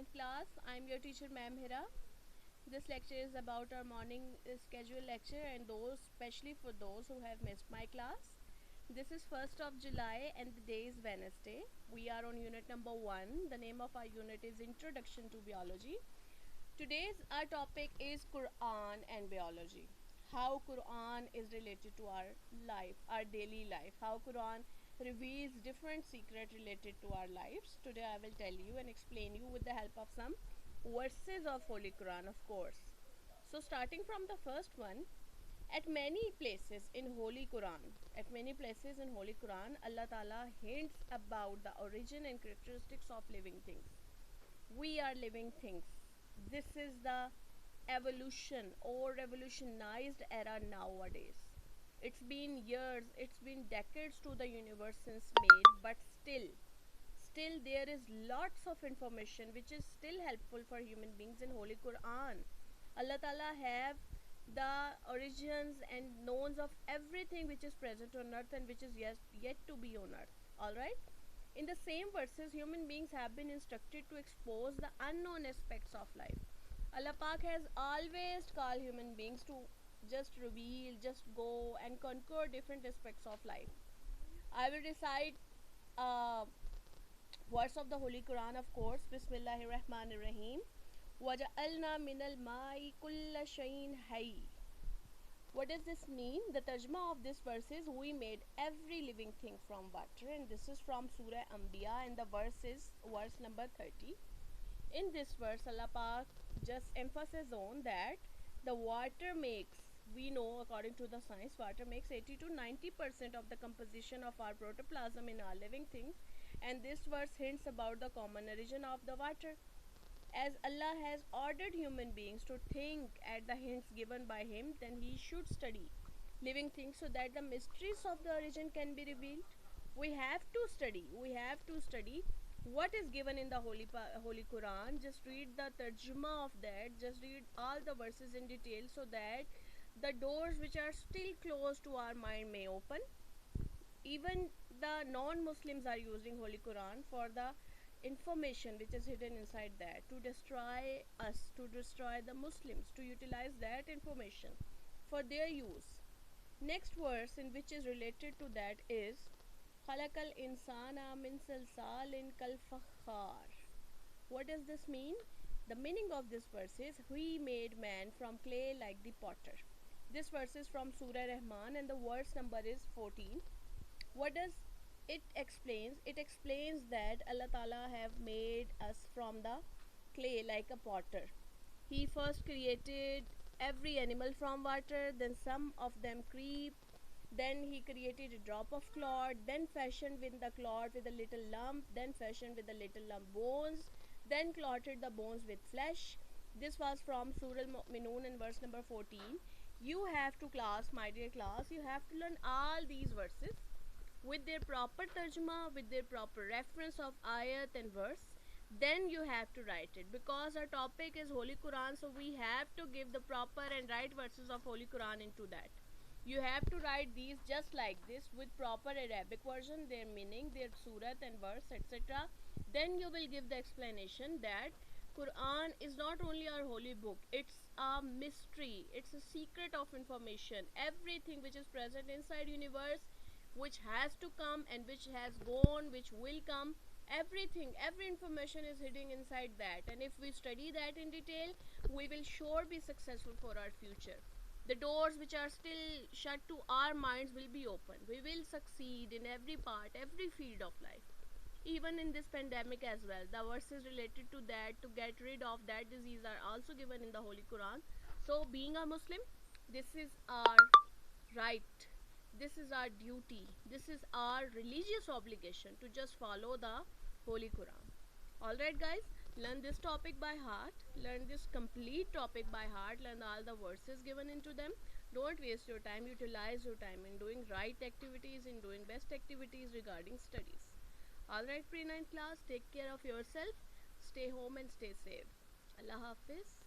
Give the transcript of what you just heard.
pre-9th class. I'm your teacher, Ma'am Hira. This lecture is about our morning schedule lecture and those, especially for those who have missed my class. This is 1st of July and the day is Wednesday. We are on unit number 1. The name of our unit is Introduction to Biology. Today's our topic is Quran and biology. How Quran is related to our life, our daily life. How Quran reveals different secrets related to our lives. Today I will tell you and explain you with the help of some verses of Holy Quran, of course. So starting from the first one, at many places in Holy Quran, Allah Ta'ala hints about the origin and characteristics of living things. We are living things. This is the evolution or revolutionized era nowadays. It's been years, it's been decades to the universe since made, but still there is lots of information which is still helpful for human beings in Holy Quran. Allah Ta'ala have the origins and knowns of everything which is present on earth and which is yet to be on earth. Alright? In the same verses, human beings have been instructed to expose the unknown aspects of life. Allah Pak has always called human beings to just reveal, just go and conquer different aspects of life. I will recite a verse of the Holy Quran, of course. Bismillahirrahmanirrahim. وَجَعَلْنَا مِنَ الْمَاءِ كُلَّ شَيْءٍ حَيٍّ. What does this mean? The tajma of this verse is we made every living thing from water, and this is from Surah Anbiya, and the verse is verse number 30. In this verse, Allah Pak just emphasizes on that the water makes, we know according to the science, water makes 80 to 90% of the composition of our protoplasm in our living things, and this verse hints about the common origin of the water. As Allah has ordered human beings to think at the hints given by Him, then He should study living things so that the mysteries of the origin can be revealed. We have to study. What is given in the Holy Quran. Just read the tarjuma of that. Just read all the verses in detail so that the doors which are still closed to our mind may open. Even the non-Muslims are using Holy Quran for the information which is hidden inside that to destroy us, to destroy the Muslims, to utilize that information for their use. Next verse in which is related to that is Khalaqal insana min salsalin kal fakhar. What does this mean? The meaning of this verse is we made man from clay like the potter. This verse is from Surah Rahman and the verse number is 14. What does it explains? It explains that Allah Ta'ala have made us from the clay like a potter. He first created every animal from water, then some of them creep, then he created a drop of clot, then fashioned with the clot with a little lump, then fashioned with a little lump bones, then clotted the bones with flesh. This was from Surah Al-Mu'minun in verse number 14. You have to class, my dear class, you have to learn all these verses with their proper tarjuma, with their proper reference of ayat and verse. Then you have to write it because our topic is Holy Quran, so we have to give the proper and right verses of Holy Quran into that. You have to write these just like this with proper Arabic version, their meaning, their surat and verse, etc. Then you will give the explanation that Quran is not only our holy book, it's a mystery, it's a secret of information. Everything which is present inside universe, which has to come and which has gone, which will come, everything, every information is hidden inside that, and if we study that in detail, we will sure be successful for our future. The doors which are still shut to our minds will be open. We will succeed in every part, every field of life, even in this pandemic as well. The verses related to that, to get rid of that disease, are also given in the Holy Quran. So being a Muslim, this is our right, this is our duty, this is our religious obligation to just follow the Holy Quran. Alright guys, learn this topic by heart, learn this complete topic by heart, learn all the verses given into them. Don't waste your time, utilize your time in doing right activities, in doing best activities regarding studies. Alright pre-9th class, take care of yourself, stay home and stay safe. Allah Hafiz.